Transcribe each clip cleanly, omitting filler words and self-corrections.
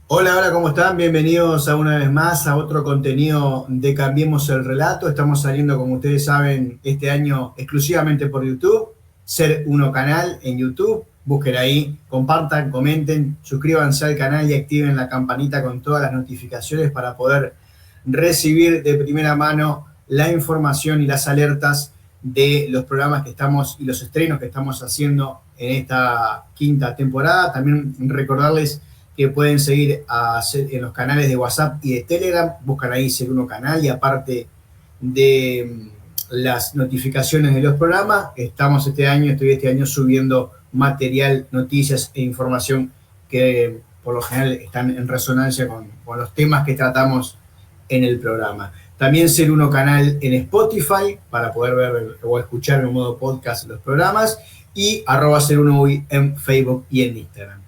Hola, hola, ¿cómo están? Bienvenidos a una vez más a otro contenido de Cambiemos el Relato. Estamos saliendo, como ustedes saben, este año exclusivamente por YouTube. Ser Uno Canal en YouTube. Busquen ahí, compartan, comenten, suscríbanse al canal y activen la campanita con todas las notificaciones para poder recibir de primera mano la información y las alertas de los programas que estamos y los estrenos que estamos haciendo en esta quinta temporada. También recordarles que pueden seguir en los canales de WhatsApp y de Telegram, buscan ahí Ser Uno Canal y aparte de las notificaciones de los programas, estoy este año subiendo material, noticias e información que por lo general están en resonancia con los temas que tratamos en el programa. También Ser Uno Canal en Spotify para poder ver o escuchar en modo podcast los programas y @Ser Uno Uy en Facebook y en Instagram.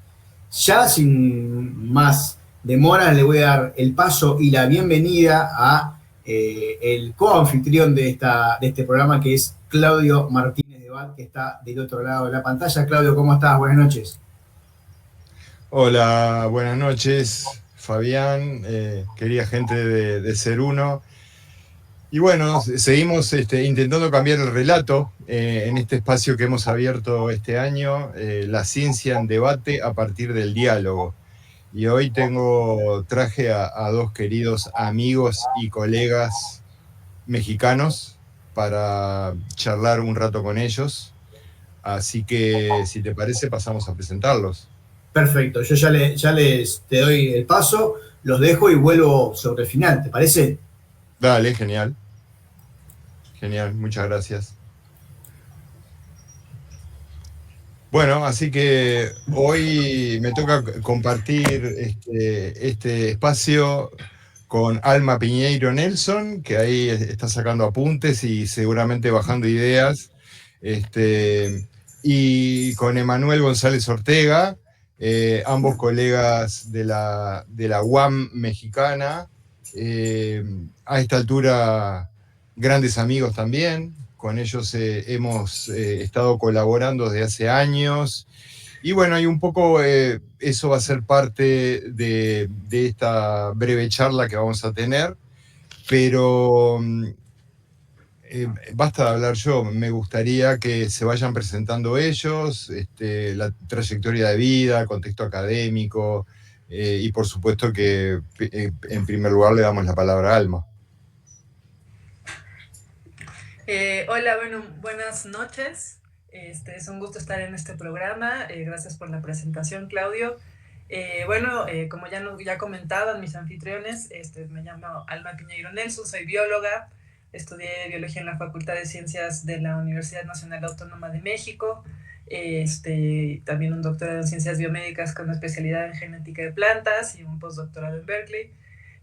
Ya sin más demoras, le voy a dar el paso y la bienvenida a el coanfitrión de este programa, que es Claudio Martínez de Val, que está del otro lado de la pantalla. Claudio, ¿cómo estás? Buenas noches. Hola, buenas noches, Fabián, querida gente de Ser Uno. Y bueno, seguimos intentando cambiar el relato en este espacio que hemos abierto este año, la ciencia en debate a partir del diálogo. Y hoy traje a dos queridos amigos y colegas mexicanos para charlar un rato con ellos. Así que, si te parece, pasamos a presentarlos. Perfecto, yo ya les te doy el paso, los dejo y vuelvo sobre el final, ¿te parece? Dale, genial, genial, muchas gracias. Bueno, así que hoy me toca compartir este espacio con Alma Piñeiro Nelson, que ahí está sacando apuntes y seguramente bajando ideas, este, y con Emanuel González Ortega, ambos colegas de la UAM mexicana, a esta altura grandes amigos también. Con ellos hemos estado colaborando desde hace años. Y bueno, y un poco eso va a ser parte de esta breve charla que vamos a tener. Pero basta de hablar yo. Me gustaría que se vayan presentando ellos, la trayectoria de vida, contexto académico, y por supuesto que en primer lugar le damos la palabra a Alma. Hola, bueno, buenas noches. Es un gusto estar en este programa. Gracias por la presentación, Claudio. Como ya comentaban mis anfitriones, me llamo Alma Piñeiro Nelson, soy bióloga, estudié biología en la Facultad de Ciencias de la Universidad Nacional Autónoma de México, también un doctorado en Ciencias Biomédicas con especialidad en genética de plantas y un postdoctorado en Berkeley.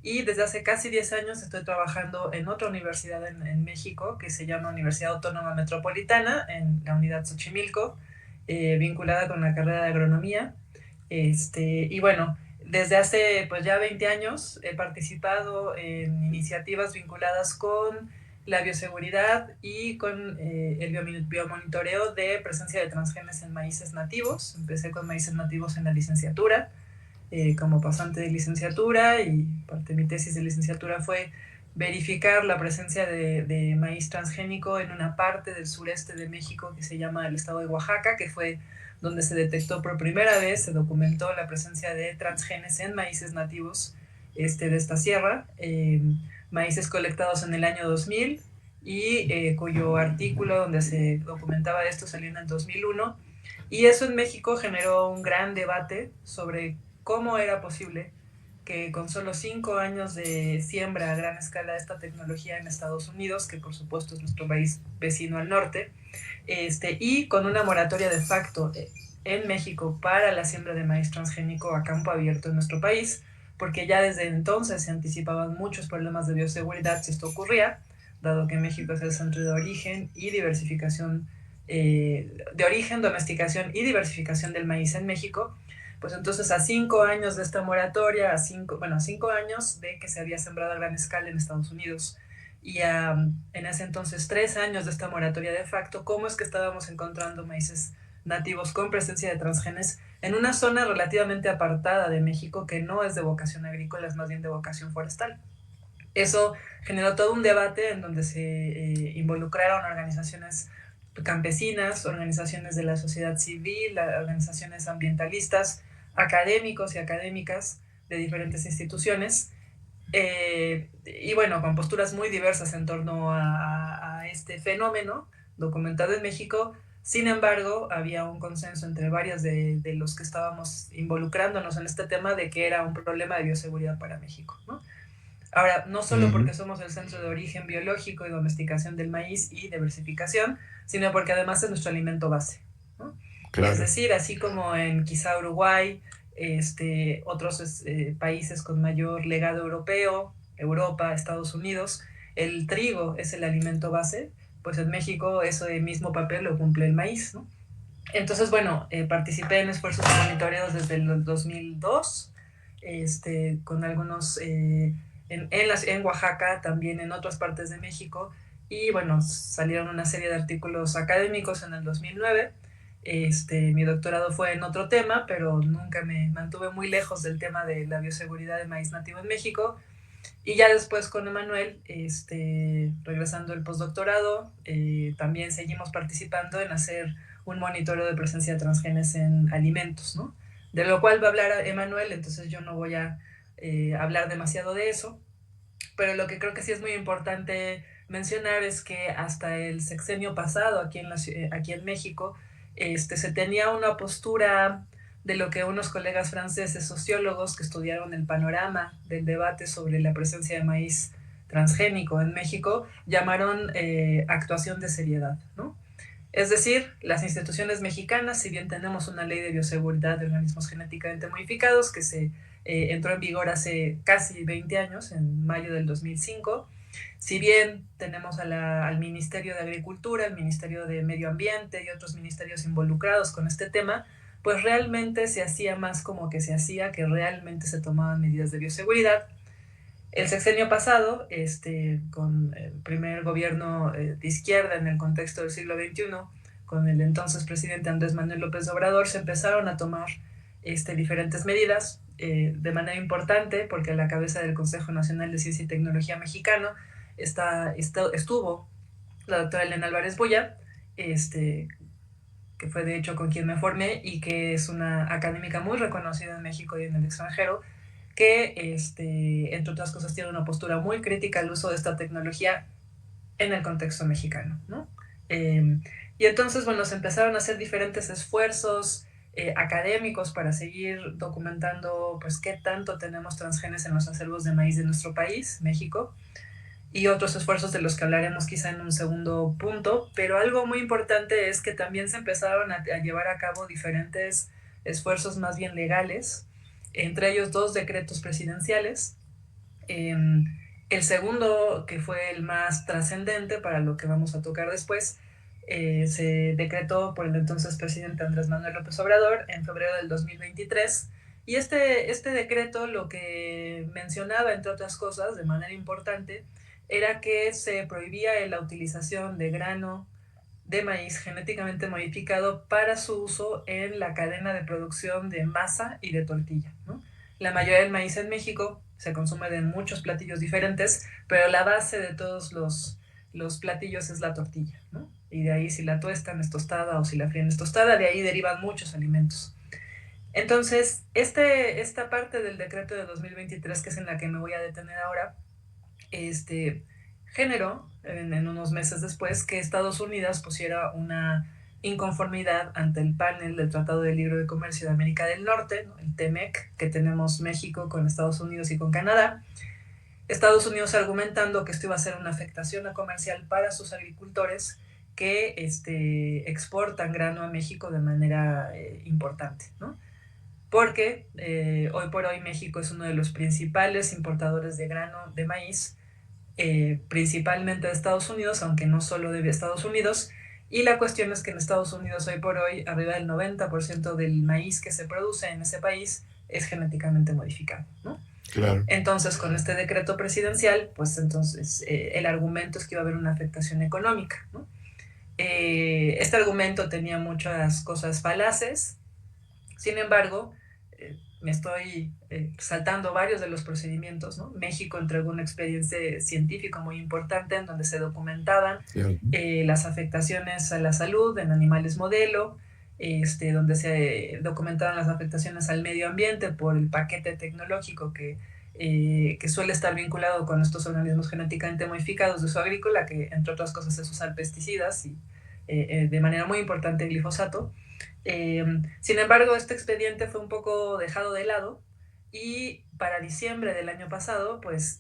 Y desde hace casi 10 años estoy trabajando en otra universidad en México que se llama Universidad Autónoma Metropolitana, en la unidad Xochimilco, vinculada con la carrera de agronomía. Y bueno, desde hace pues ya 20 años he participado en iniciativas vinculadas con la bioseguridad y con el biomonitoreo de presencia de transgenes en maíces nativos. Empecé con maíces nativos en la licenciatura, como pasante de licenciatura, y parte de mi tesis de licenciatura fue verificar la presencia de maíz transgénico en una parte del sureste de México que se llama el estado de Oaxaca, que fue donde se detectó por primera vez, se documentó la presencia de transgenes en maíces nativos de esta sierra, maíces colectados en el año 2000 y cuyo artículo donde se documentaba esto salió en el 2001. Y eso en México generó un gran debate sobre cómo era posible que con solo 5 años de siembra a gran escala de esta tecnología en Estados Unidos, que por supuesto es nuestro país vecino al norte, y con una moratoria de facto en México para la siembra de maíz transgénico a campo abierto en nuestro país, porque ya desde entonces se anticipaban muchos problemas de bioseguridad si esto ocurría, dado que México es el centro de origen y diversificación, de origen, domesticación y diversificación del maíz en México. Pues entonces a 5 años de esta moratoria, a 5 años de que se había sembrado a gran escala en Estados Unidos, y en ese entonces 3 años de esta moratoria de facto, ¿cómo es que estábamos encontrando maíces nativos con presencia de transgenes en una zona relativamente apartada de México que no es de vocación agrícola, es más bien de vocación forestal. Eso generó todo un debate en donde se involucraron organizaciones campesinas, organizaciones de la sociedad civil, organizaciones ambientalistas, académicos y académicas de diferentes instituciones, y bueno, con posturas muy diversas en torno a este fenómeno documentado en México. Sin embargo, había un consenso entre varios de los que estábamos involucrándonos en este tema de que era un problema de bioseguridad para México, ¿no? Ahora, no solo porque somos el centro de origen biológico y domesticación del maíz y diversificación, sino porque además es nuestro alimento base, ¿no? Claro. Es decir, así como en quizá Uruguay, otros países con mayor legado europeo, Europa, Estados Unidos, el trigo es el alimento base, pues en México ese mismo papel lo cumple el maíz, ¿no? Entonces, bueno, participé en esfuerzos de monitoreo desde el 2002, con algunos en Oaxaca, también en otras partes de México, y bueno, salieron una serie de artículos académicos en el 2009. Mi doctorado fue en otro tema, pero nunca me mantuve muy lejos del tema de la bioseguridad de maíz nativo en México. Y ya después con Emanuel, regresando el postdoctorado, también seguimos participando en hacer un monitoreo de presencia de transgenes en alimentos, ¿no? De lo cual va a hablar Emanuel, entonces yo no voy a hablar demasiado de eso, pero lo que creo que sí es muy importante mencionar es que hasta el sexenio pasado aquí en México se tenía una postura de lo que unos colegas franceses sociólogos que estudiaron el panorama del debate sobre la presencia de maíz transgénico en México llamaron actuación de seriedad, ¿no? Es decir, las instituciones mexicanas, si bien tenemos una ley de bioseguridad de organismos genéticamente modificados que se entró en vigor hace casi 20 años, en mayo del 2005, si bien tenemos al Ministerio de Agricultura, el Ministerio de Medio Ambiente y otros ministerios involucrados con este tema, pues realmente se hacía más como que se hacía, que realmente se tomaban medidas de bioseguridad. El sexenio pasado, con el primer gobierno de izquierda en el contexto del siglo XXI, con el entonces presidente Andrés Manuel López Obrador, se empezaron a tomar diferentes medidas de manera importante, porque a la cabeza del Consejo Nacional de Ciencia y Tecnología mexicano estuvo la doctora Elena Álvarez Boya, que fue de hecho con quien me formé y que es una académica muy reconocida en México y en el extranjero, que entre otras cosas tiene una postura muy crítica al uso de esta tecnología en el contexto mexicano, ¿no? Y entonces, bueno, se empezaron a hacer diferentes esfuerzos académicos para seguir documentando pues qué tanto tenemos transgenes en los acervos de maíz de nuestro país, México, y otros esfuerzos de los que hablaremos quizá en un segundo punto, pero algo muy importante es que también se empezaron a llevar a cabo diferentes esfuerzos más bien legales, entre ellos 2 decretos presidenciales. El segundo, que fue el más trascendente para lo que vamos a tocar después, se decretó por el entonces presidente Andrés Manuel López Obrador en febrero del 2023, y este decreto lo que mencionaba, entre otras cosas, de manera importante, era que se prohibía la utilización de grano de maíz genéticamente modificado para su uso en la cadena de producción de masa y de tortilla, ¿no? La mayoría del maíz en México se consume de muchos platillos diferentes, pero la base de todos los platillos es la tortilla, ¿no? Y de ahí si la tuestan es tostada o si la fríen es tostada, de ahí derivan muchos alimentos. Entonces, esta parte del decreto de 2023, que es en la que me voy a detener ahora, generó en unos meses después que Estados Unidos pusiera una inconformidad ante el panel del Tratado de Libre Comercio de América del Norte, ¿no? El TEMEC, que tenemos México con Estados Unidos y con Canadá. Estados Unidos argumentando que esto iba a ser una afectación comercial para sus agricultores que exportan grano a México de manera importante, ¿no? Porque hoy por hoy México es uno de los principales importadores de grano de maíz, principalmente de Estados Unidos, aunque no solo de Estados Unidos, y la cuestión es que en Estados Unidos hoy por hoy arriba del 90% del maíz que se produce en ese país es genéticamente modificado, ¿no? Claro. Entonces, con este decreto presidencial, pues entonces el argumento es que iba a haber una afectación económica, ¿no? Este argumento tenía muchas cosas falaces. Sin embargo, me estoy saltando varios de los procedimientos, ¿no? México entregó un expediente científico muy importante en donde se documentaban las afectaciones a la salud en animales modelo, donde se documentaban las afectaciones al medio ambiente por el paquete tecnológico que suele estar vinculado con estos organismos genéticamente modificados de uso agrícola, que entre otras cosas es usar pesticidas y de manera muy importante el glifosato. Sin embargo, este expediente fue un poco dejado de lado y para diciembre del año pasado, pues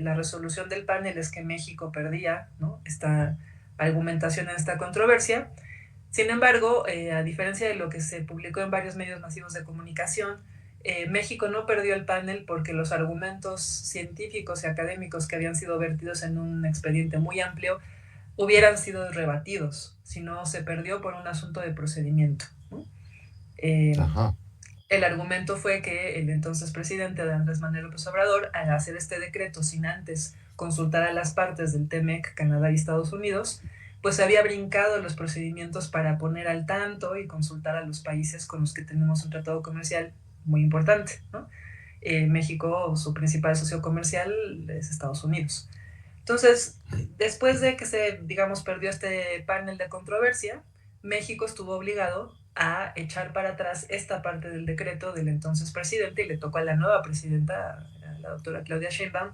la resolución del panel es que México perdía, ¿no?, esta argumentación en esta controversia. Sin embargo, a diferencia de lo que se publicó en varios medios masivos de comunicación, México no perdió el panel porque los argumentos científicos y académicos que habían sido vertidos en un expediente muy amplio hubieran sido rebatidos, si no se perdió por un asunto de procedimiento, ¿no? El argumento fue que el entonces presidente Andrés Manuel López Obrador, al hacer este decreto sin antes consultar a las partes del TEMEC, Canadá y Estados Unidos, pues había brincado los procedimientos para poner al tanto y consultar a los países con los que tenemos un tratado comercial muy importante, ¿no? México, su principal socio comercial es Estados Unidos. Entonces, después de que se, digamos, perdió este panel de controversia, México estuvo obligado a echar para atrás esta parte del decreto del entonces presidente y le tocó a la nueva presidenta, a la doctora Claudia Sheinbaum.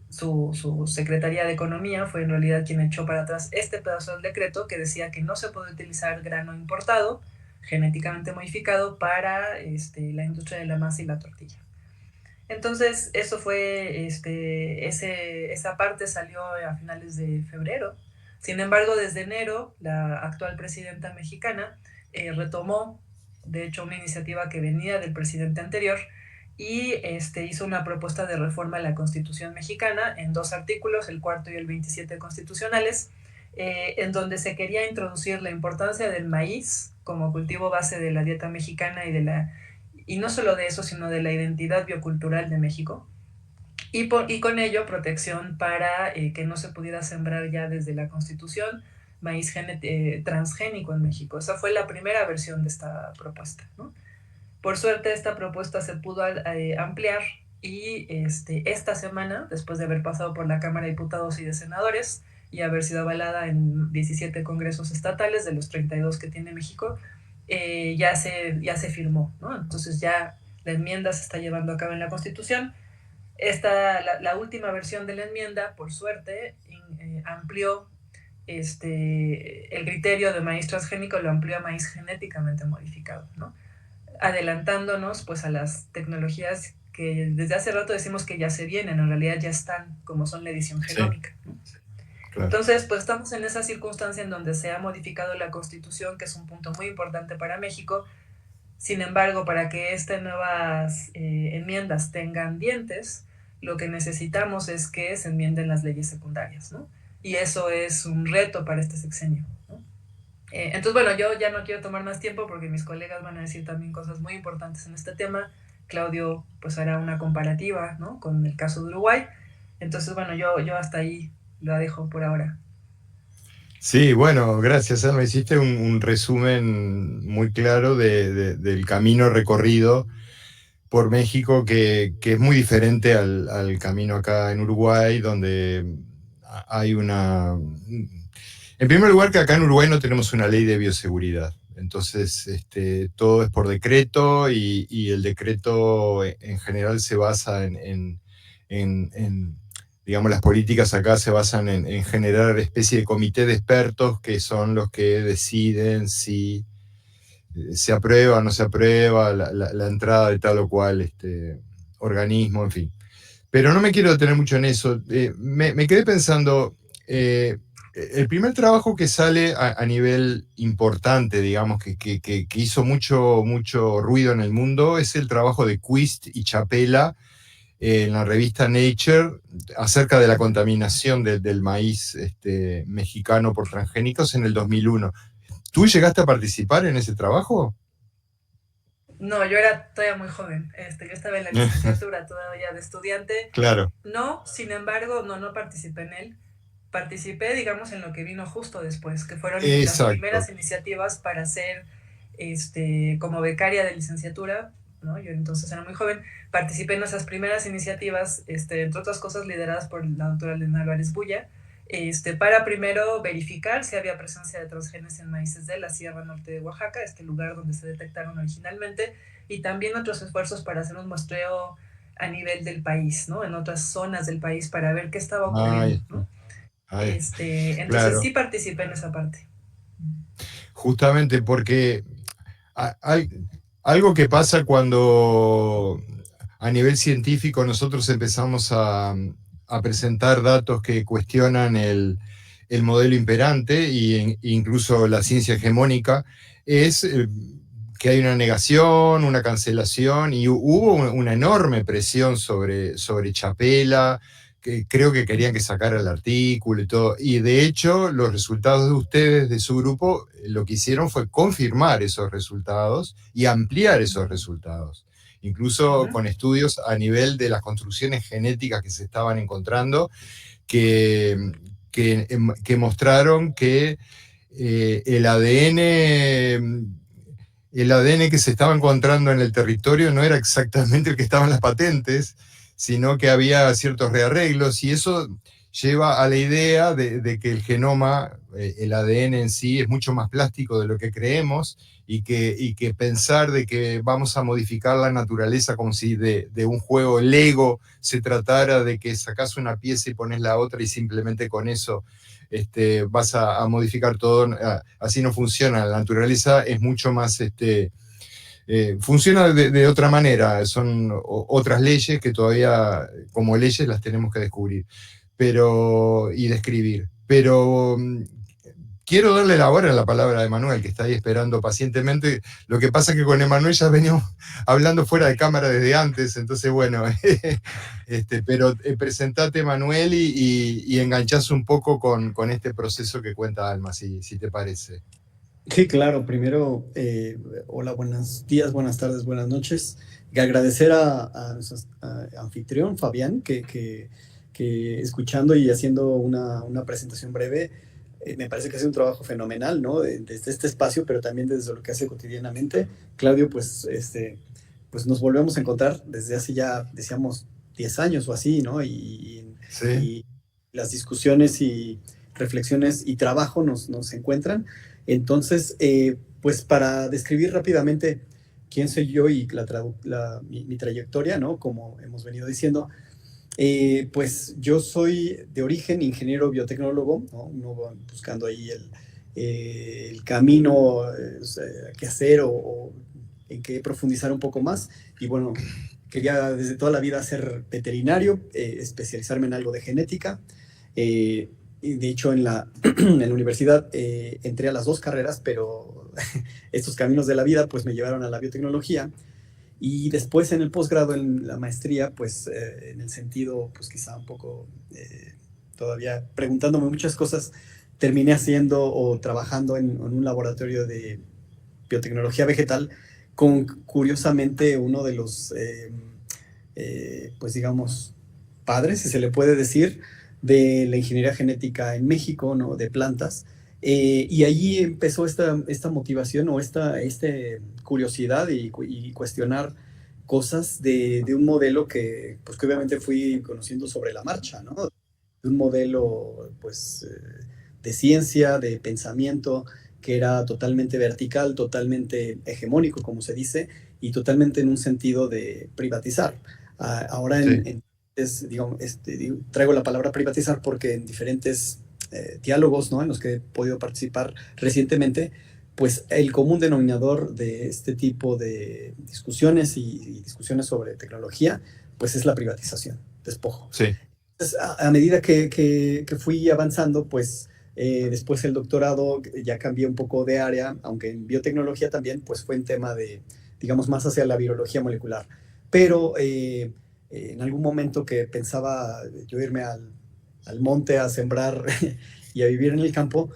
Su Secretaría de Economía fue en realidad quien echó para atrás este pedazo del decreto que decía que no se puede utilizar grano importado, genéticamente modificado, para la industria de la masa y la tortilla. Entonces, eso fue, esa parte salió a finales de febrero. Sin embargo, desde enero, la actual presidenta mexicana retomó, de hecho, una iniciativa que venía del presidente anterior y hizo una propuesta de reforma a la Constitución mexicana en 2 artículos, el 4 y el 27 constitucionales, en donde se quería introducir la importancia del maíz como cultivo base de la dieta mexicana y no solo de eso, sino de la identidad biocultural de México, y con ello protección para que no se pudiera sembrar ya desde la Constitución maíz transgénico en México. Esa fue la primera versión de esta propuesta, ¿no? Por suerte, esta propuesta se pudo ampliar y esta semana, después de haber pasado por la Cámara de Diputados y de Senadores y haber sido avalada en 17 congresos estatales de los 32 que tiene México, ya se firmó, ¿no? Entonces ya la enmienda se está llevando a cabo en la Constitución. La última versión de la enmienda, por suerte, amplió el criterio de maíz transgénico, lo amplió a maíz genéticamente modificado, ¿no? Adelantándonos pues a las tecnologías que desde hace rato decimos que ya se vienen, en realidad ya están, como son la edición genómica, ¿no? Claro. Entonces, pues estamos en esa circunstancia en donde se ha modificado la Constitución, que es un punto muy importante para México. Sin embargo, para que estas nuevas enmiendas tengan dientes, lo que necesitamos es que se enmienden las leyes secundarias, ¿no? Y eso es un reto para este sexenio, ¿no? Entonces, bueno, yo ya no quiero tomar más tiempo porque mis colegas van a decir también cosas muy importantes en este tema. Claudio pues hará una comparativa, ¿no?, con el caso de Uruguay. Entonces, bueno, yo hasta ahí lo dejo por ahora. Sí, bueno, gracias, Alma. Hiciste un resumen muy claro del camino recorrido por México, que es muy diferente al camino acá en Uruguay, donde hay una... En primer lugar, que acá en Uruguay no tenemos una ley de bioseguridad. Entonces, todo es por decreto y el decreto en general se basa digamos, las políticas acá se basan en generar especie de comité de expertos que son los que deciden si se aprueba o no se aprueba la entrada de tal o cual organismo, en fin. Pero no me quiero detener mucho en eso. Me quedé pensando, el primer trabajo que sale a nivel importante, digamos, que hizo mucho ruido en el mundo, es el trabajo de Quist y Chapela en la revista Nature acerca de la contaminación del maíz mexicano por transgénicos en el 2001. ¿Tú llegaste a participar en ese trabajo? No, yo era todavía muy joven. Yo estaba en la licenciatura todavía de estudiante. Claro. No, sin embargo, no participé en él. participé, digamos, en lo que vino justo después, que fueron las primeras Exacto. iniciativas para ser como becaria de licenciatura, ¿no? Yo entonces era muy joven, participé en esas primeras iniciativas, entre otras cosas lideradas por la doctora Elena Álvarez Bulla, para primero verificar si había presencia de transgenes en maíces de la Sierra Norte de Oaxaca, este lugar donde se detectaron originalmente, y también otros esfuerzos para hacer un muestreo a nivel del país, ¿no? En otras zonas del país para ver qué estaba ocurriendo, ¿no? Entonces Claro. sí participé en esa parte. Justamente porque hay algo que pasa cuando a nivel científico nosotros empezamos a presentar datos que cuestionan el modelo imperante e incluso la ciencia hegemónica, es que hay una negación, una cancelación, y hubo una enorme presión sobre Chapela, que creo que querían que sacara el artículo y todo, y de hecho los resultados de ustedes, de su grupo, lo que hicieron fue confirmar esos resultados y ampliar esos resultados, incluso con estudios a nivel de las construcciones genéticas que se estaban encontrando, que mostraron que el ADN que se estaba encontrando en el territorio no era exactamente el que estaba en las patentes, sino que había ciertos rearreglos, y eso lleva a la idea de que el genoma, el ADN en sí, es mucho más plástico de lo que creemos, y que pensar de que vamos a modificar la naturaleza como si de un juego Lego se tratara de que sacás una pieza y pones la otra y simplemente con eso vas a modificar todo. Así no funciona. La naturaleza es mucho más, funciona de otra manera. Son otras leyes que todavía, como leyes, las tenemos que descubrir y describir. Pero quiero darle ahora la palabra a Emanuel, que está ahí esperando pacientemente. Lo que pasa es que con Emanuel ya venimos hablando fuera de cámara desde antes, entonces bueno, pero presentate, Emanuel, y enganchás un poco con este proceso que cuenta Alma, si te parece. Sí, claro. Primero, hola, buenos días, buenas tardes, buenas noches. Y agradecer a nuestro anfitrión, Fabián, que escuchando y haciendo una presentación breve, me parece que hace un trabajo fenomenal, ¿no? Desde este espacio, pero también desde lo que hace cotidianamente. Claudio, pues nos volvemos a encontrar desde hace ya, decíamos, 10 años o así, ¿no? Sí. Y las discusiones y reflexiones y trabajo nos encuentran. Entonces, pues para describir rápidamente quién soy yo y mi trayectoria, ¿no? Como hemos venido diciendo, pues yo soy de origen ingeniero biotecnólogo, ¿no? Uno va buscando ahí el camino que hacer o en qué profundizar un poco más. Y bueno, quería desde toda la vida ser veterinario, especializarme en algo de genética. Y de hecho, en la universidad entré a las dos carreras, pero estos caminos de la vida pues me llevaron a la biotecnología. Y después en el posgrado, en la maestría, pues en el sentido, pues quizá un poco todavía preguntándome muchas cosas, terminé haciendo o trabajando en un laboratorio de biotecnología vegetal con, curiosamente, uno de los, pues digamos, padres, si se le puede decir, de la ingeniería genética en México, ¿no? De plantas. Y allí empezó esta motivación o esta curiosidad y cuestionar cosas de un modelo que obviamente fui conociendo sobre la marcha, ¿no? De un modelo, pues, de ciencia, de pensamiento, que era totalmente vertical, totalmente hegemónico, como se dice, y totalmente en un sentido de privatizar. Ahora Sí. digamos, traigo la palabra privatizar porque en diferentes diálogos, ¿no? En los que he podido participar recientemente, pues el común denominador de este tipo de discusiones y discusiones sobre tecnología, pues es la privatización, despojo. Sí. Entonces, a medida que fui avanzando, pues después el doctorado ya cambié un poco de área, aunque en biotecnología también, pues fue en tema de, digamos, más hacia la virología molecular. Pero en algún momento que pensaba yo irme al monte a sembrar y a vivir en el campo,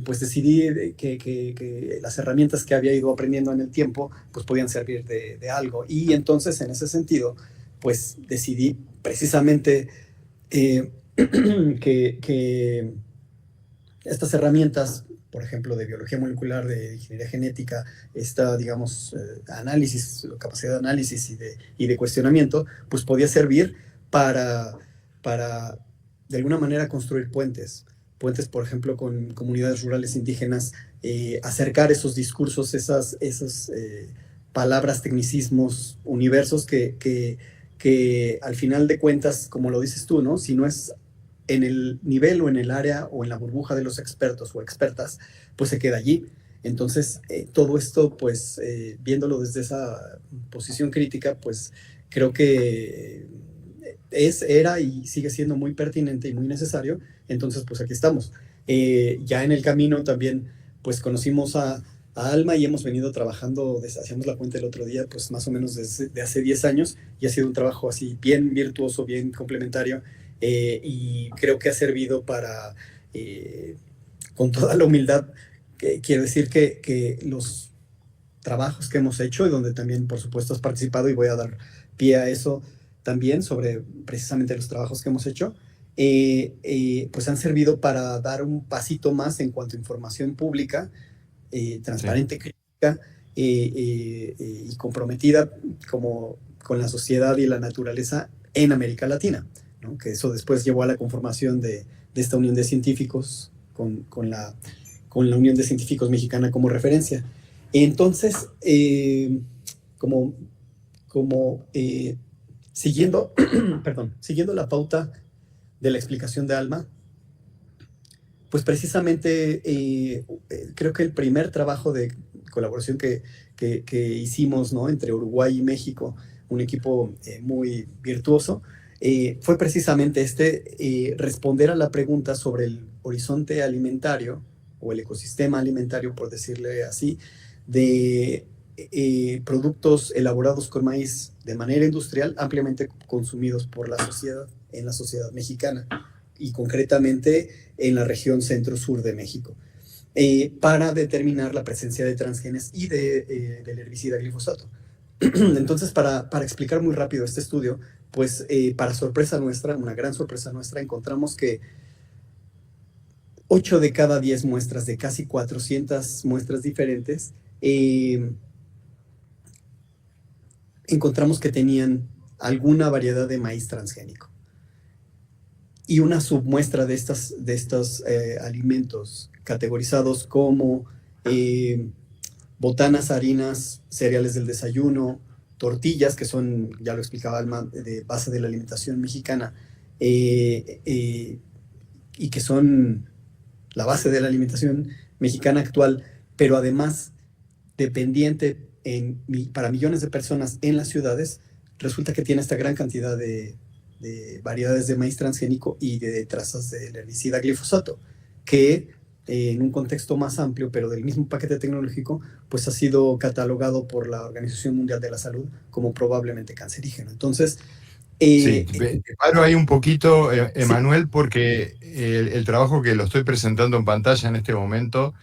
pues decidí que las herramientas que había ido aprendiendo en el tiempo, pues podían servir de algo. Y entonces, en ese sentido, pues decidí precisamente que estas herramientas, por ejemplo, de biología molecular, de ingeniería genética, digamos, análisis, capacidad de análisis y de cuestionamiento, pues podía servir para de alguna manera construir puentes, por ejemplo, con comunidades rurales indígenas, acercar esos discursos, esas palabras, tecnicismos, universos que al final de cuentas, como lo dices tú, ¿no? Si no es en el nivel o en el área o en la burbuja de los expertos o expertas, pues se queda allí. Entonces, todo esto, pues, viéndolo desde esa posición crítica, pues, creo que era y sigue siendo muy pertinente y muy necesario. Entonces, pues, aquí estamos. Ya en el camino también, pues, conocimos a Alma y hemos venido trabajando, hacíamos la cuenta el otro día, pues, más o menos desde hace 10 años, y ha sido un trabajo así bien virtuoso, bien complementario, y creo que ha servido para, con toda la humildad, quiero decir que los trabajos que hemos hecho y donde también por supuesto has participado, y voy a dar pie a eso también sobre precisamente los trabajos que hemos hecho, pues han servido para dar un pasito más en cuanto a información pública, transparente, sí, crítica y comprometida como con la sociedad y la naturaleza en América Latina, ¿no? Que eso después llevó a la conformación de esta unión de científicos con la Unión de Científicos Mexicana como referencia. Entonces, siguiendo la pauta de la explicación de Alma, pues precisamente creo que el primer trabajo de colaboración que hicimos, ¿no?, entre Uruguay y México, un equipo muy virtuoso, fue precisamente responder a la pregunta sobre el horizonte alimentario o el ecosistema alimentario, por decirle así, de productos elaborados con maíz de manera industrial ampliamente consumidos por la sociedad, en la sociedad mexicana, y concretamente en la región centro-sur de México, para determinar la presencia de transgenes y del herbicida glifosato. Entonces, para explicar muy rápido este estudio, pues para sorpresa nuestra, una gran sorpresa nuestra, encontramos que 8 de cada 10 muestras de casi 400 muestras diferentes, encontramos que tenían alguna variedad de maíz transgénico. Y una submuestra de estos alimentos categorizados como botanas, harinas, cereales del desayuno, tortillas, que son, ya lo explicaba Alma, de base de la alimentación mexicana, y que son la base de la alimentación mexicana actual, pero además dependiente para millones de personas en las ciudades, resulta que tiene esta gran cantidad de variedades de maíz transgénico y de trazas del herbicida glifosato, que en un contexto más amplio, pero del mismo paquete tecnológico, pues ha sido catalogado por la Organización Mundial de la Salud como probablemente cancerígeno. Entonces, sí, te paro ahí un poquito, Emanuel, sí, porque el trabajo que lo estoy presentando en pantalla en este momento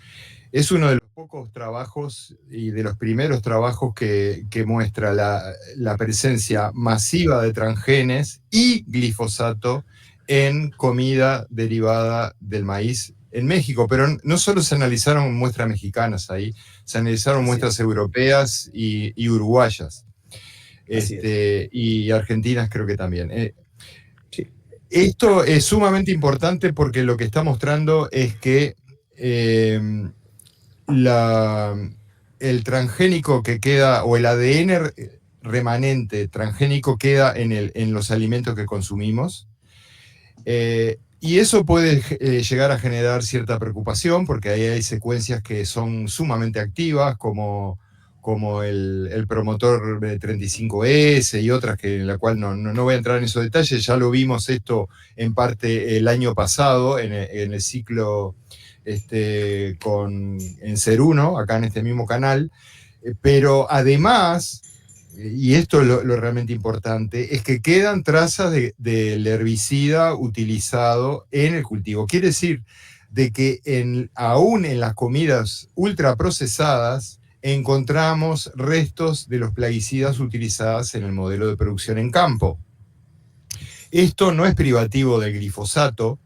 es uno de los pocos trabajos y de los primeros trabajos que muestra la presencia masiva de transgenes y glifosato en comida derivada del maíz en México. Pero no solo se analizaron muestras mexicanas ahí, se analizaron muestras europeas y uruguayas. Y argentinas creo que también. Sí. Esto es sumamente importante porque lo que está mostrando es que el transgénico que queda, o el ADN remanente transgénico, queda en los alimentos que consumimos. Y eso puede llegar a generar cierta preocupación, porque ahí hay secuencias que son sumamente activas, como el promotor 35S y otras, en la cual no voy a entrar en esos detalles. Ya lo vimos esto en parte el año pasado, en el ciclo en Ser1, acá en este mismo canal. Pero además, y esto es lo realmente importante, es que quedan trazas del herbicida utilizado en el cultivo. Quiere decir de que aún en las comidas ultraprocesadas encontramos restos de los plaguicidas utilizados en el modelo de producción en campo. Esto no es privativo del glifosato,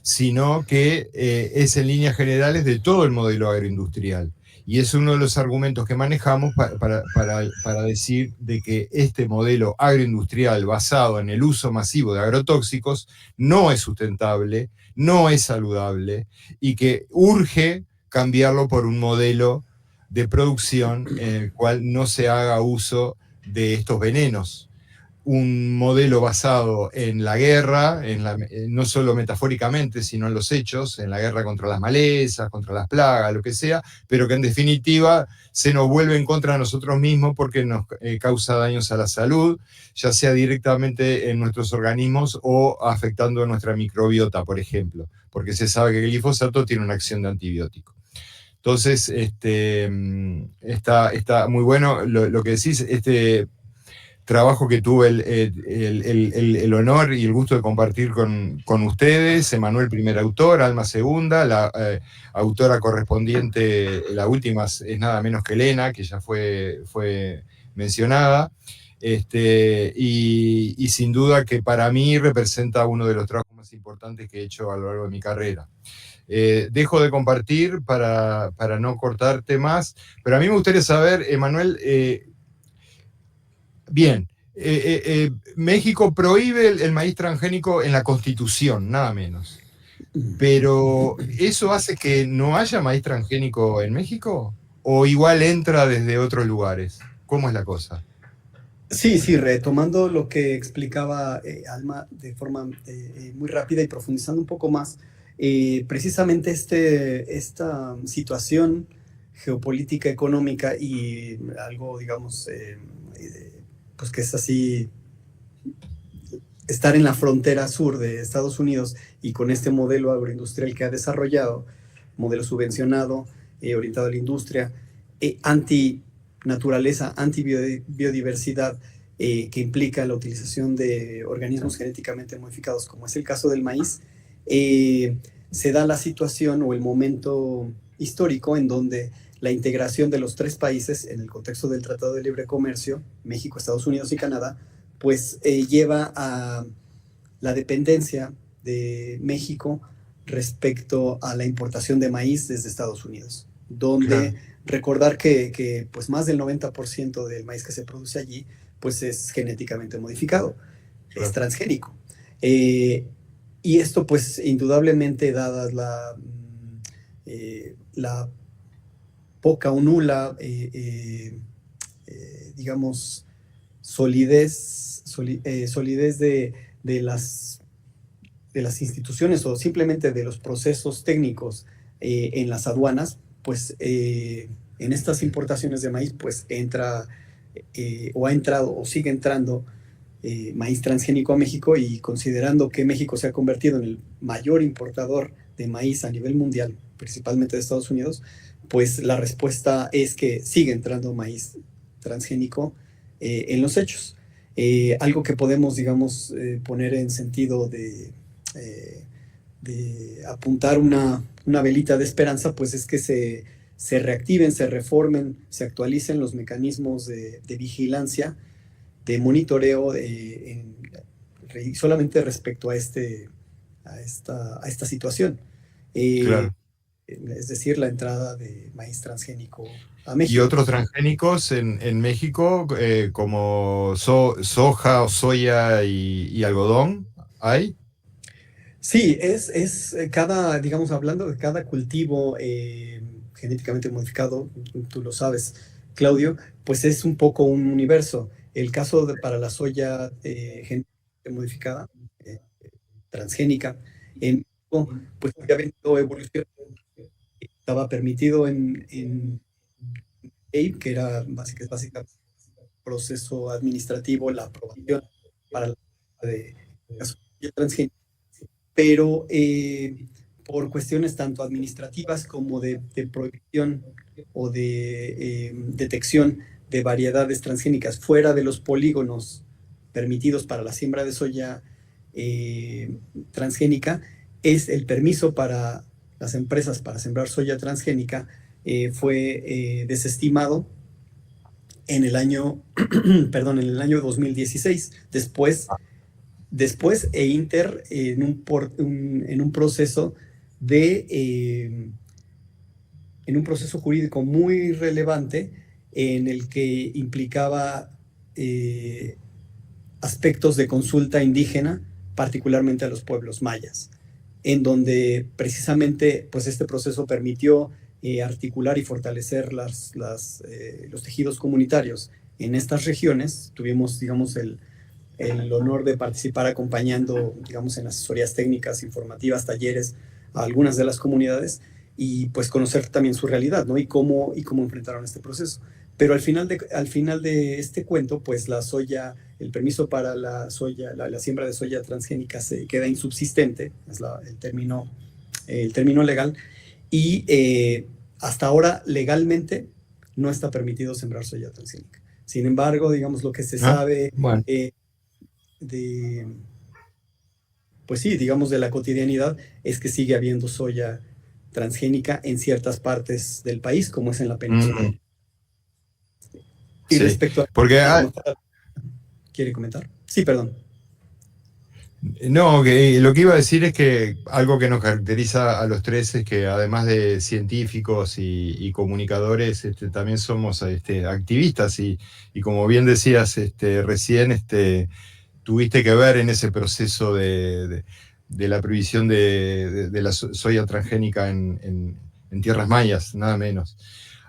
sino que es en líneas generales de todo el modelo agroindustrial. Y es uno de los argumentos que manejamos para decir de que este modelo agroindustrial basado en el uso masivo de agrotóxicos no es sustentable, no es saludable y que urge cambiarlo por un modelo de producción en el cual no se haga uso de estos venenos. Un modelo basado en la guerra, no solo metafóricamente, sino en los hechos, en la guerra contra las malezas, contra las plagas, lo que sea, pero que en definitiva se nos vuelve en contra de nosotros mismos porque nos causa daños a la salud, ya sea directamente en nuestros organismos o afectando a nuestra microbiota, por ejemplo, porque se sabe que el glifosato tiene una acción de antibiótico. Entonces, está muy bueno lo que decís. Trabajo que tuve el honor y el gusto de compartir con ustedes, Emanuel, primer autor, Alma segunda, la autora correspondiente, la última es nada menos que Elena, que ya fue mencionada, y sin duda que para mí representa uno de los trabajos más importantes que he hecho a lo largo de mi carrera. Dejo de compartir para no cortarte más, pero a mí me gustaría saber, Emanuel, bien, México prohíbe el maíz transgénico en la Constitución, nada menos. Pero ¿eso hace que no haya maíz transgénico en México? ¿O igual entra desde otros lugares? ¿Cómo es la cosa? Sí, retomando lo que explicaba Alma de forma muy rápida y profundizando un poco más, precisamente esta situación geopolítica, económica y algo, digamos, pues que es así, estar en la frontera sur de Estados Unidos y con este modelo agroindustrial que ha desarrollado, modelo subvencionado, orientado a la industria, anti-naturaleza, anti-biodiversidad, que implica la utilización de organismos genéticamente modificados, como es el caso del maíz, se da la situación o el momento histórico en donde la integración de los tres países en el contexto del Tratado de Libre Comercio, México, Estados Unidos y Canadá, pues lleva a la dependencia de México respecto a la importación de maíz desde Estados Unidos, donde recordar que pues más del 90% del maíz que se produce allí pues es genéticamente modificado, es transgénico. Y esto pues indudablemente dadas la poca o nula, digamos, solidez de las instituciones o simplemente de los procesos técnicos en las aduanas, pues en estas importaciones de maíz pues entra o ha entrado o sigue entrando maíz transgénico a México, y considerando que México se ha convertido en el mayor importador de maíz a nivel mundial, principalmente de Estados Unidos, pues la respuesta es que sigue entrando maíz transgénico en los hechos. Algo que podemos, digamos, poner en sentido de apuntar una velita de esperanza, pues es que se reactiven, se reformen, se actualicen los mecanismos de vigilancia, de monitoreo, solamente respecto a esta situación. Claro. Es decir, la entrada de maíz transgénico a México. ¿Y otros transgénicos en México, como soja o soya y algodón, hay? Sí, es cada, digamos, hablando de cada cultivo genéticamente modificado, tú lo sabes, Claudio, pues es un poco un universo. El caso para la soya genéticamente modificada, transgénica, en México, pues ya ha venido evolución. Estaba permitido en APE, que era básicamente el proceso administrativo, la aprobación para la de la soya transgénica, pero por cuestiones tanto administrativas como de prohibición o de detección de variedades transgénicas fuera de los polígonos permitidos para la siembra de soya transgénica, es el permiso para las empresas para sembrar soya transgénica fue desestimado en el año, perdón, en el año 2016, después Después, Inter en un proceso en un proceso jurídico muy relevante en el que implicaba aspectos de consulta indígena, particularmente a los pueblos mayas, en donde precisamente pues, este proceso permitió articular y fortalecer los tejidos comunitarios en estas regiones. Tuvimos, digamos, el honor de participar acompañando, digamos, en asesorías técnicas, informativas, talleres a algunas de las comunidades y pues conocer también su realidad, ¿no? Y cómo enfrentaron este proceso. Pero al final de este cuento, pues la soya, el permiso para la soya, la siembra de soya transgénica se queda insubsistente, es el término legal, y hasta ahora legalmente no está permitido sembrar soya transgénica. Sin embargo, digamos, lo que se sabe bueno. pues sí, digamos, de la cotidianidad es que sigue habiendo soya transgénica en ciertas partes del país, como es en la península. Y sí, respecto a... porque ¿Quiere comentar? Sí, perdón. No, que lo que iba a decir es que algo que nos caracteriza a los tres es que además de científicos y comunicadores, también somos activistas y como bien decías recién, tuviste que ver en ese proceso de la prohibición de la soya transgénica en tierras mayas, nada menos.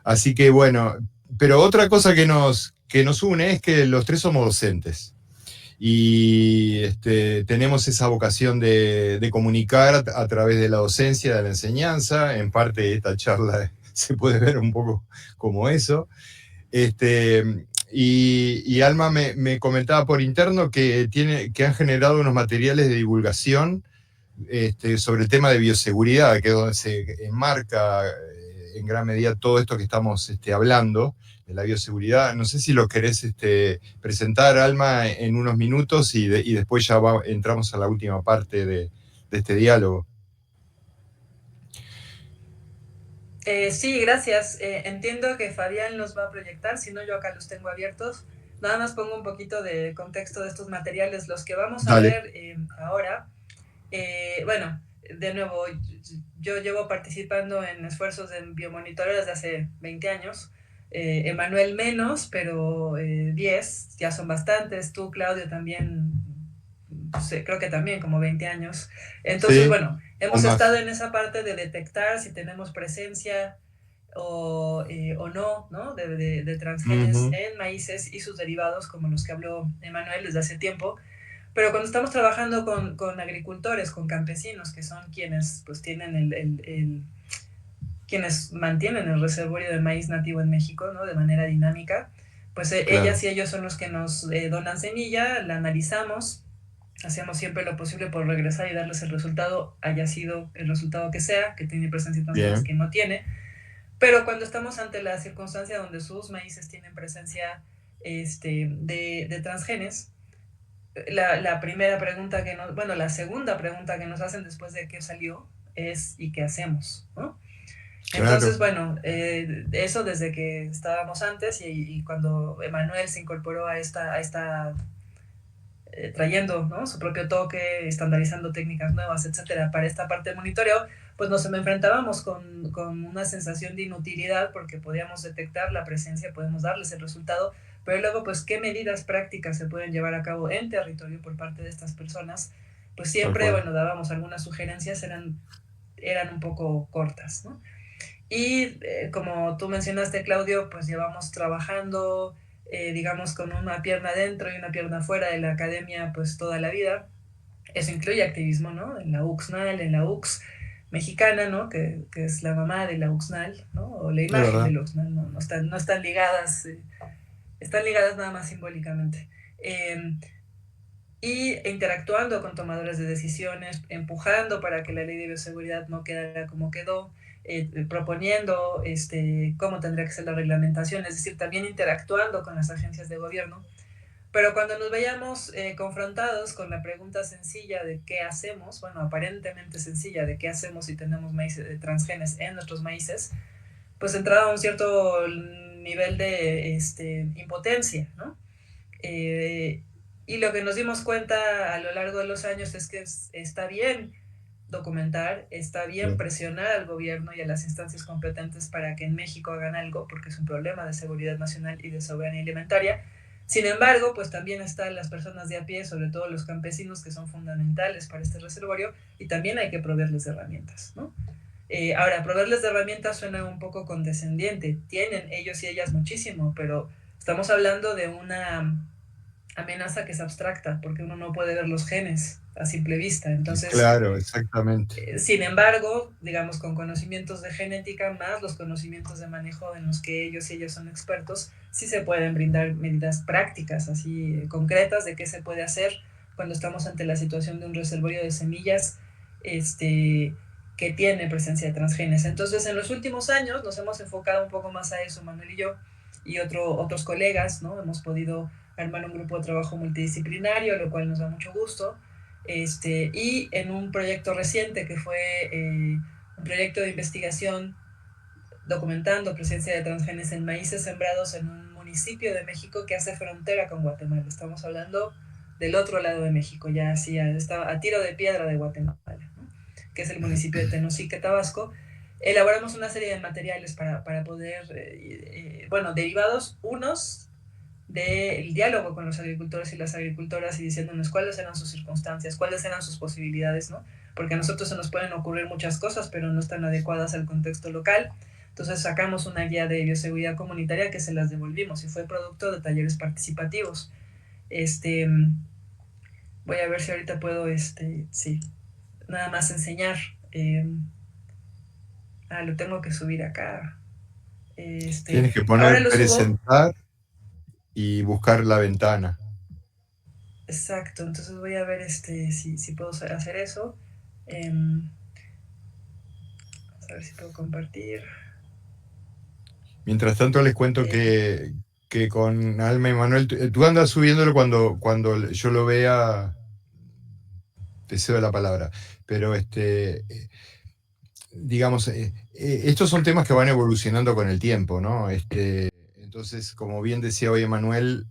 Así que bueno, pero otra cosa que nos une es que los tres somos docentes. Y tenemos esa vocación de comunicar a través de la docencia, de la enseñanza. En parte esta charla se puede ver un poco como eso. Y Alma me comentaba por interno que han generado unos materiales de divulgación sobre el tema de bioseguridad, que es donde se enmarca en gran medida todo esto que estamos hablando, de la bioseguridad. No sé si lo querés presentar, Alma, en unos minutos y después ya entramos a la última parte de este diálogo. Sí, gracias. Entiendo que Fabián los va a proyectar, si no yo acá los tengo abiertos. Nada más pongo un poquito de contexto de estos materiales, los que vamos a ver ahora. Bueno, de nuevo, yo llevo participando en esfuerzos de biomonitoreo desde hace 20 años. Emanuel menos, pero 10, ya son bastantes. Tú, Claudio, también, creo que también como 20 años. Entonces, sí, bueno, hemos estado en esa parte de detectar si tenemos presencia o no, ¿no? De transgenes en maíces y sus derivados, como los que habló Emanuel desde hace tiempo. Pero cuando estamos trabajando con agricultores, con campesinos, que son quienes pues tienen quienes mantienen el reservorio de maíz nativo en México, ¿no? De manera dinámica, pues claro, ellas y ellos son los que nos donan semilla, la analizamos, hacemos siempre lo posible por regresar y darles el resultado, haya sido el resultado que sea, que tiene presencia de transgenes, que no tiene. Pero cuando estamos ante la circunstancia donde sus maíces tienen presencia de transgenes, la primera pregunta la segunda pregunta que nos hacen después de que salió es ¿y qué hacemos? ¿No? Claro. Entonces, bueno, eso desde que estábamos antes y cuando Emanuel se incorporó a esta trayendo, ¿no?, su propio toque, estandarizando técnicas nuevas, etcétera, para esta parte de monitoreo, pues nos enfrentábamos con una sensación de inutilidad porque podíamos detectar la presencia, podemos darles el resultado, pero luego, pues, ¿qué medidas prácticas se pueden llevar a cabo en territorio por parte de estas personas? Pues siempre, bueno, dábamos algunas sugerencias, eran un poco cortas, ¿no? Y como tú mencionaste, Claudio, pues llevamos trabajando, digamos, con una pierna dentro y una pierna fuera de la academia, pues toda la vida. Eso incluye activismo, ¿no? En la UXNAL, en la UX mexicana, ¿no? Que es la mamá de la UXNAL, ¿no? O la imagen de la UXNAL, ¿no? No están ligadas, están ligadas nada más simbólicamente. Y interactuando con tomadores de decisiones, empujando para que la ley de bioseguridad no quedara como quedó, proponiendo cómo tendría que ser la reglamentación, es decir, también interactuando con las agencias de gobierno. Pero cuando nos veíamos confrontados con la pregunta sencilla de qué hacemos, bueno, aparentemente sencilla, de qué hacemos si tenemos maíces, transgenes en nuestros maíces, pues entraba un cierto nivel de impotencia, ¿no? Y lo que nos dimos cuenta a lo largo de los años es que está bien documentar, está bien presionar al gobierno y a las instancias competentes para que en México hagan algo, porque es un problema de seguridad nacional y de soberanía alimentaria. Sin embargo, pues también están las personas de a pie, sobre todo los campesinos, que son fundamentales para este reservorio, y también hay que proveerles de herramientas, ¿no? Ahora, proveerles de herramientas suena un poco condescendiente. Tienen ellos y ellas muchísimo, pero estamos hablando de una amenaza que es abstracta, porque uno no puede ver los genes a simple vista. Entonces, claro, exactamente. Sin embargo, digamos, con conocimientos de genética más los conocimientos de manejo en los que ellos y ellas son expertos, sí se pueden brindar medidas prácticas, así concretas, de qué se puede hacer cuando estamos ante la situación de un reservorio de semillas que tiene presencia de transgenes. Entonces, en los últimos años nos hemos enfocado un poco más a eso, Manuel y yo, y otros colegas, ¿no? Hemos podido armar un grupo de trabajo multidisciplinario, lo cual nos da mucho gusto. Y en un proyecto reciente que fue un proyecto de investigación documentando presencia de transgenes en maíces sembrados en un municipio de México que hace frontera con Guatemala. Estamos hablando del otro lado de México, ya así a tiro de piedra de Guatemala, ¿no? Que es el municipio de Tenosique, Tabasco. Elaboramos una serie de materiales para poder, derivados unos del diálogo con los agricultores y las agricultoras y diciéndonos cuáles eran sus circunstancias, cuáles eran sus posibilidades, ¿no? Porque a nosotros se nos pueden ocurrir muchas cosas, pero no están adecuadas al contexto local. Entonces sacamos una guía de bioseguridad comunitaria que se las devolvimos y fue producto de talleres participativos. Voy a ver si ahorita puedo, nada más enseñar. Lo tengo que subir acá. Tienes que poner presentar y buscar la ventana. Exacto, entonces voy a ver si puedo hacer eso. A ver si puedo compartir. Mientras tanto les cuento que con Alma y Manuel, tú andas subiéndolo cuando yo lo vea, te cedo la palabra, pero digamos, estos son temas que van evolucionando con el tiempo, ¿no? Entonces, como bien decía hoy Manuel,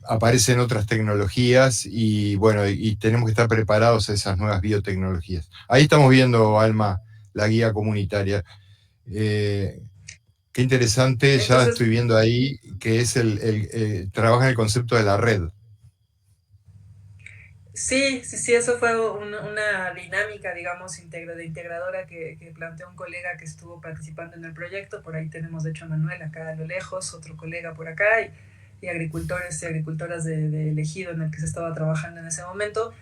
aparecen otras tecnologías y bueno, y tenemos que estar preparados a esas nuevas biotecnologías. Ahí estamos viendo, Alma, la guía comunitaria. Qué interesante. Entonces, ya estoy viendo ahí que es trabaja en el concepto de la red. Sí, eso fue una dinámica, digamos, integradora que planteó un colega que estuvo participando en el proyecto. Por ahí tenemos, de hecho, a Manuel acá a lo lejos, otro colega por acá, y agricultores y agricultoras del ejido en el que se estaba trabajando en ese momento.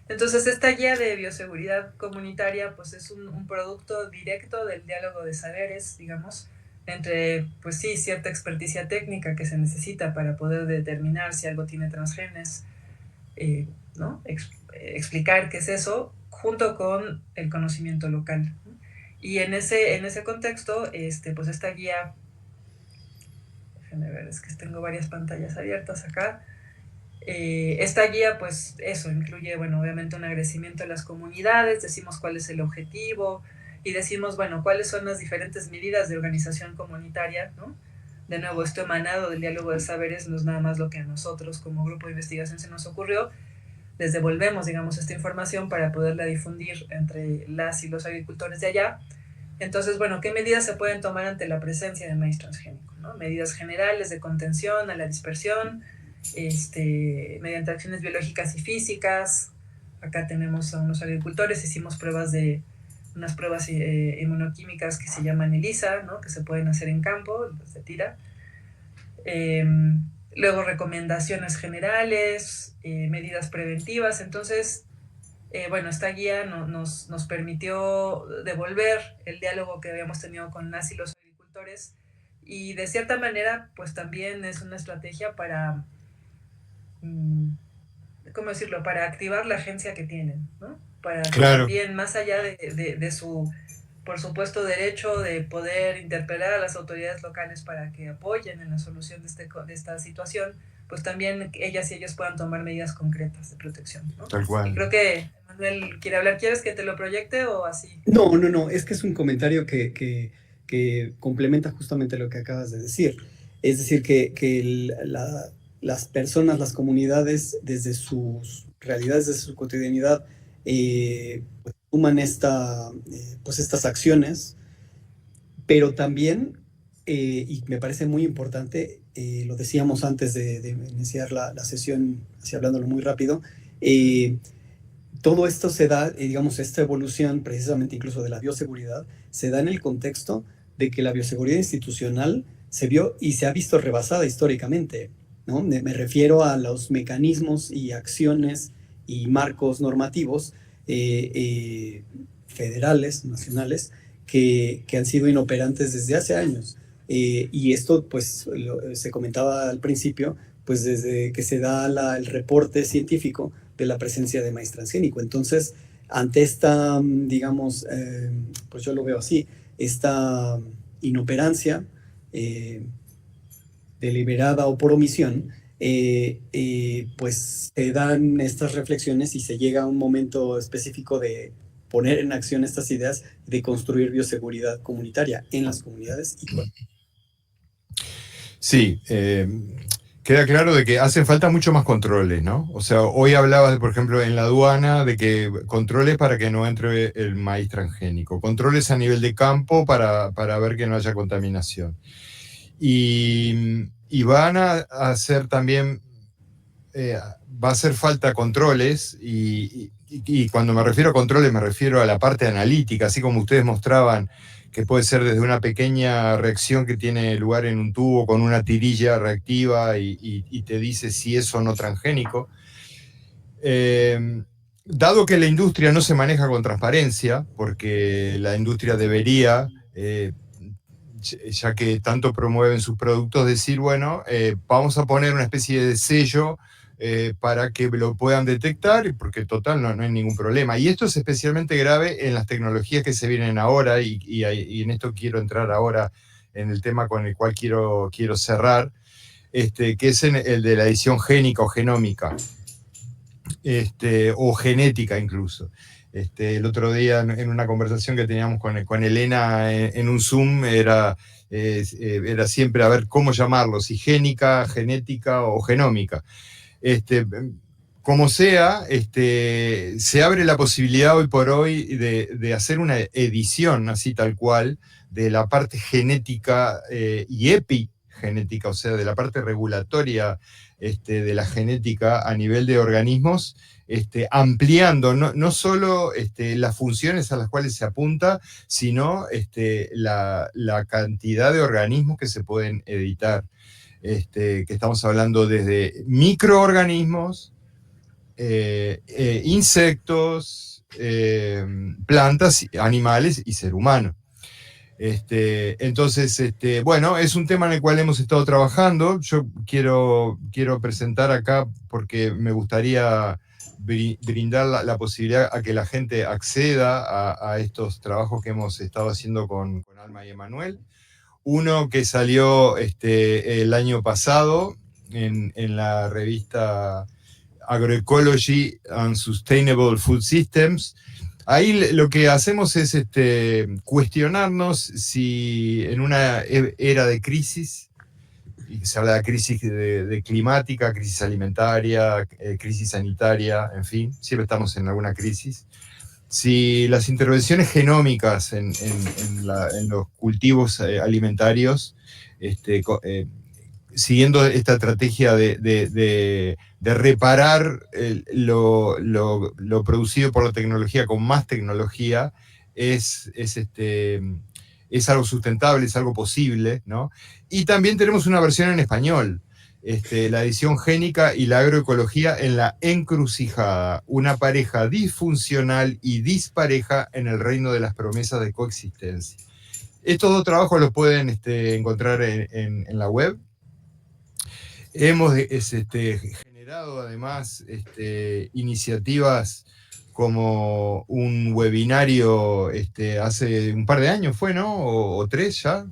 Entonces, esta guía de bioseguridad comunitaria, pues es un producto directo del diálogo de saberes, digamos, entre, pues sí, cierta experticia técnica que se necesita para poder determinar si algo tiene transgenes, ¿no? Explicar qué es eso, junto con el conocimiento local, ¿no? Y en ese contexto, pues esta guía, déjenme ver, es que tengo varias pantallas abiertas acá. Esta guía, pues eso, incluye, bueno, obviamente un agradecimiento a las comunidades, decimos cuál es el objetivo y decimos, bueno, cuáles son las diferentes medidas de organización comunitaria, ¿no? De nuevo, esto emanado del diálogo de saberes, no es nada más lo que a nosotros como grupo de investigación se nos ocurrió. Les devolvemos, digamos, esta información para poderla difundir entre las y los agricultores de allá. Entonces, bueno, ¿qué medidas se pueden tomar ante la presencia de maíz transgénico, ¿no? Medidas generales de contención a la dispersión, mediante acciones biológicas y físicas. Acá tenemos a unos agricultores, hicimos unas pruebas inmunoquímicas que se llaman ELISA, ¿no? Que se pueden hacer en campo, se tira. Luego recomendaciones generales, medidas preventivas. Entonces, bueno, esta guía nos permitió devolver el diálogo que habíamos tenido con las y los agricultores, y de cierta manera, pues también es una estrategia para, ¿cómo decirlo?, para activar la agencia que tienen, ¿no? Para que también, más allá de su, por supuesto, derecho de poder interpelar a las autoridades locales para que apoyen en la solución de esta situación, pues también ellas y ellos puedan tomar medidas concretas de protección, ¿no? Tal cual. Y creo que Manuel quiere hablar. ¿Quieres que te lo proyecte o así? No, es que es un comentario que complementa justamente lo que acabas de decir. Es decir, que las personas, las comunidades, desde sus realidades, desde su cotidianidad, pues, toman pues estas acciones, pero también, y me parece muy importante, lo decíamos antes de iniciar la sesión, así hablándolo muy rápido, todo esto se da, digamos, esta evolución precisamente incluso de la bioseguridad, se da en el contexto de que la bioseguridad institucional se vio y se ha visto rebasada históricamente, ¿no? Me refiero a los mecanismos y acciones y marcos normativos federales, nacionales, que han sido inoperantes desde hace años. Y esto, pues, se comentaba al principio, pues desde que se da el reporte científico de la presencia de maíz transgénico. Entonces, ante esta, digamos, pues yo lo veo así, esta inoperancia deliberada o por omisión, pues se dan estas reflexiones y se llega a un momento específico de poner en acción estas ideas de construir bioseguridad comunitaria en las comunidades. Sí, queda claro de que hacen falta mucho más controles, ¿no? O sea, hoy hablabas, por ejemplo, en la aduana, de que controles para que no entre el maíz transgénico, controles a nivel de campo para ver que no haya contaminación. Y van a hacer también, va a hacer falta controles, y cuando me refiero a controles me refiero a la parte analítica, así como ustedes mostraban, que puede ser desde una pequeña reacción que tiene lugar en un tubo con una tirilla reactiva y te dice si es o no transgénico. Dado que la industria no se maneja con transparencia, porque la industria debería, ya que tanto promueven sus productos, decir, bueno, vamos a poner una especie de sello para que lo puedan detectar, porque total no hay ningún problema. Y esto es especialmente grave en las tecnologías que se vienen ahora, y en esto quiero entrar ahora en el tema con el cual quiero cerrar, que es el de la edición génica o genómica, o genética incluso. El otro día en una conversación que teníamos con Elena en un Zoom, era siempre a ver cómo llamarlo, si génica, genética o genómica. Como sea, se abre la posibilidad hoy por hoy de hacer una edición así tal cual de la parte genética y epigenética, o sea, de la parte regulatoria de la genética a nivel de organismos, ampliando no solo las funciones a las cuales se apunta, sino la cantidad de organismos que se pueden editar. Que estamos hablando desde microorganismos, insectos, plantas, animales y ser humano. Entonces, bueno, es un tema en el cual hemos estado trabajando. Yo quiero presentar acá porque me gustaría brindar la posibilidad a que la gente acceda a estos trabajos que hemos estado haciendo con Alma y Emanuel. Uno que salió el año pasado en la revista Agroecology and Sustainable Food Systems. Ahí lo que hacemos es cuestionarnos si en una era de crisis, y se habla de crisis de climática, crisis alimentaria, crisis sanitaria, en fin, siempre estamos en alguna crisis, si las intervenciones genómicas en los cultivos alimentarios, siguiendo esta estrategia de reparar lo producido por la tecnología con más tecnología, es algo sustentable, es algo posible, ¿no? Y también tenemos una versión en español, la edición génica y la agroecología en la encrucijada, una pareja disfuncional y dispareja en el reino de las promesas de coexistencia. Estos dos trabajos los pueden encontrar en la web. Hemos generado además iniciativas como un webinario hace un par de años, fue, ¿no? O 3 ya.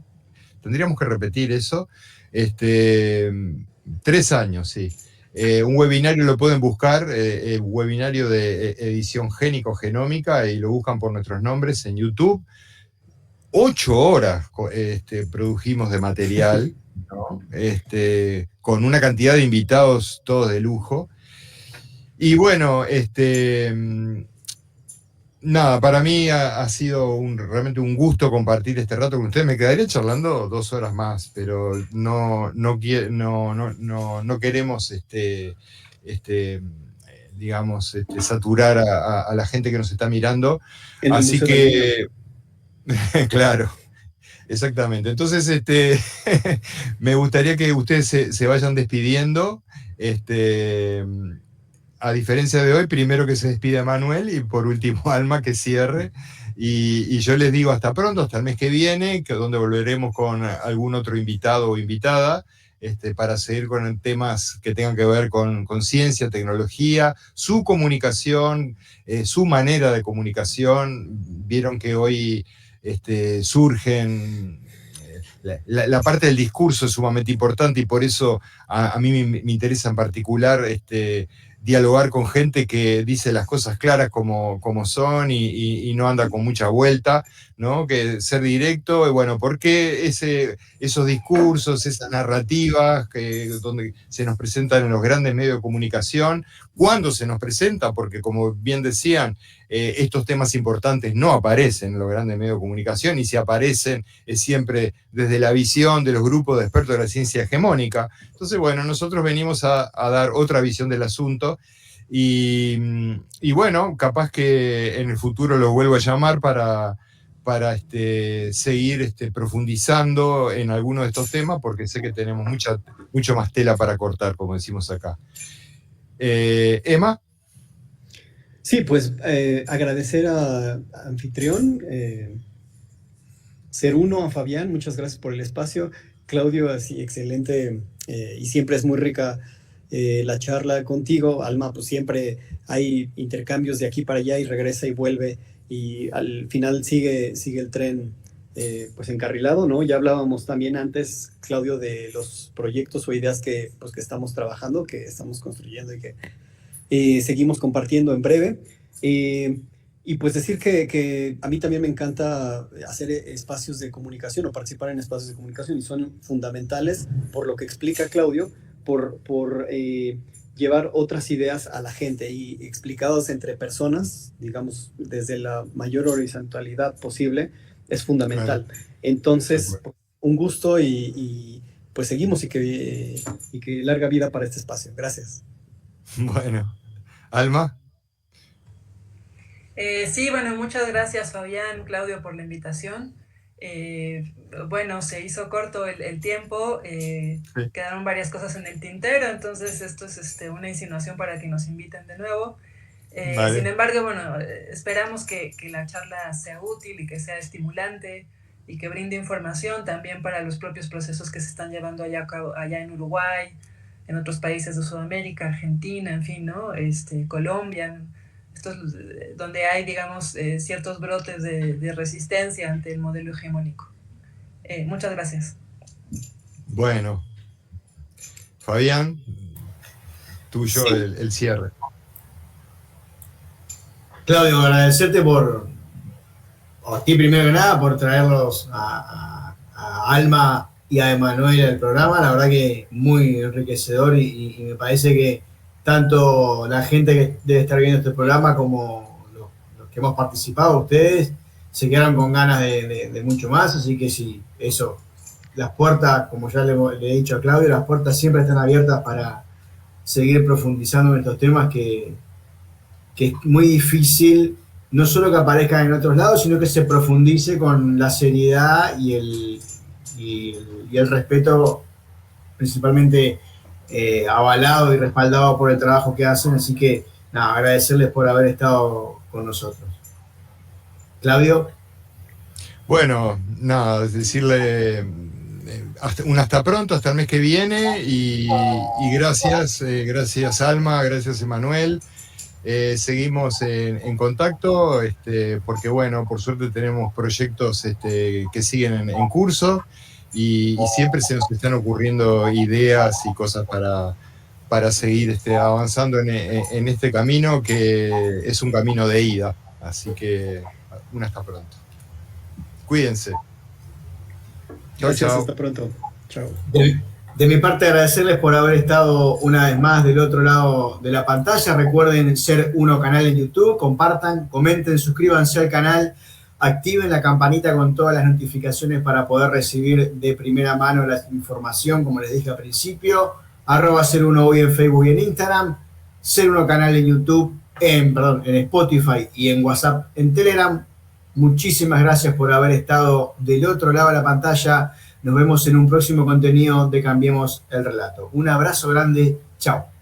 Tendríamos que repetir eso. 3 años, sí. Un webinario lo pueden buscar, el webinario de edición génico-genómica, y lo buscan por nuestros nombres en YouTube. 8 horas produjimos de material ¿no? Con una cantidad de invitados todos de lujo. Y bueno, nada, para mí ha sido realmente un gusto compartir este rato con ustedes. Me quedaría charlando 2 horas más, pero no queremos digamos, saturar a la gente que nos está mirando. Así que, claro, exactamente. Entonces, me gustaría que ustedes se vayan despidiendo. A diferencia de hoy, primero que se despide Manuel y por último Alma que cierre. Y yo les digo hasta pronto, hasta el mes que viene, donde volveremos con algún otro invitado o invitada, para seguir con temas que tengan que ver con ciencia, tecnología, su comunicación, su manera de comunicación. Vieron que hoy surgen... La parte del discurso es sumamente importante y por eso a mí me interesa en particular dialogar con gente que dice las cosas claras como son y no anda con mucha vuelta, ¿no? Que ser directo, y bueno, ¿por qué esos discursos, esas narrativas donde se nos presentan en los grandes medios de comunicación? ¿Cuándo se nos presenta? Porque como bien decían, estos temas importantes no aparecen en los grandes medios de comunicación, y si aparecen es siempre desde la visión de los grupos de expertos de la ciencia hegemónica. Entonces, bueno, nosotros venimos a dar otra visión del asunto y bueno, capaz que en el futuro los vuelvo a llamar para seguir profundizando en algunos de estos temas, porque sé que tenemos mucho más tela para cortar, como decimos acá. Emma. Sí, pues agradecer a Anfitrión, Ser Uno, a Fabián, muchas gracias por el espacio. Claudio, así excelente, y siempre es muy rica la charla contigo. Alma, pues siempre hay intercambios de aquí para allá y regresa y vuelve, y al final sigue el tren pues encarrilado, ¿no? Ya hablábamos también antes, Claudio, de los proyectos o ideas que estamos trabajando, que estamos construyendo y que seguimos compartiendo en breve. Y pues decir que a mí también me encanta hacer espacios de comunicación o participar en espacios de comunicación, y son fundamentales, por lo que explica Claudio, por llevar otras ideas a la gente y explicadas entre personas, digamos, desde la mayor horizontalidad posible, es fundamental. Claro. Entonces, un gusto y pues seguimos, y que larga vida para este espacio. Gracias. Bueno, Alma. Sí, bueno, muchas gracias Fabián, Claudio, por la invitación. Bueno, se hizo corto el tiempo, sí. Quedaron varias cosas en el tintero, entonces esto es una insinuación para que nos inviten de nuevo. Vale. Sin embargo, bueno, esperamos que la charla sea útil y que sea estimulante y que brinde información también para los propios procesos que se están llevando allá en Uruguay, en otros países de Sudamérica, Argentina, en fin, ¿no? Colombia, donde hay, digamos, ciertos brotes de resistencia ante el modelo hegemónico. Muchas gracias. Bueno, Fabián, tuyo sí. el cierre. Claudio, agradecerte a ti primero que nada por traerlos a Alma y a Emanuel al programa. La verdad que muy enriquecedor, y me parece que tanto la gente que debe estar viendo este programa como los que hemos participado, ustedes, se quedaron con ganas de mucho más. Así que sí, eso, las puertas, como ya le he dicho a Claudio, las puertas siempre están abiertas para seguir profundizando en estos temas que es muy difícil, no solo que aparezcan en otros lados, sino que se profundice con la seriedad y el respeto, principalmente avalado y respaldado por el trabajo que hacen. Así que nada, agradecerles por haber estado con nosotros. Claudio. Bueno, nada, decirle hasta pronto, hasta el mes que viene, y gracias Alma, gracias Emanuel. Seguimos en contacto, porque bueno, por suerte tenemos proyectos que siguen en curso, y siempre se nos están ocurriendo ideas y cosas para seguir avanzando en este camino, que es un camino de ida. Así que hasta pronto. Cuídense. Gracias, chao. Hasta pronto. Chao. De mi parte, agradecerles por haber estado una vez más del otro lado de la pantalla. Recuerden Ser Uno Canal en YouTube, compartan, comenten, suscríbanse al canal, activen la campanita con todas las notificaciones para poder recibir de primera mano la información, como les dije al principio. @Ser Uno hoy en Facebook y en Instagram, Ser Uno Canal en YouTube, en Spotify y en WhatsApp, en Telegram. Muchísimas gracias por haber estado del otro lado de la pantalla. Nos vemos en un próximo contenido de Cambiemos el Relato. Un abrazo grande. Chao.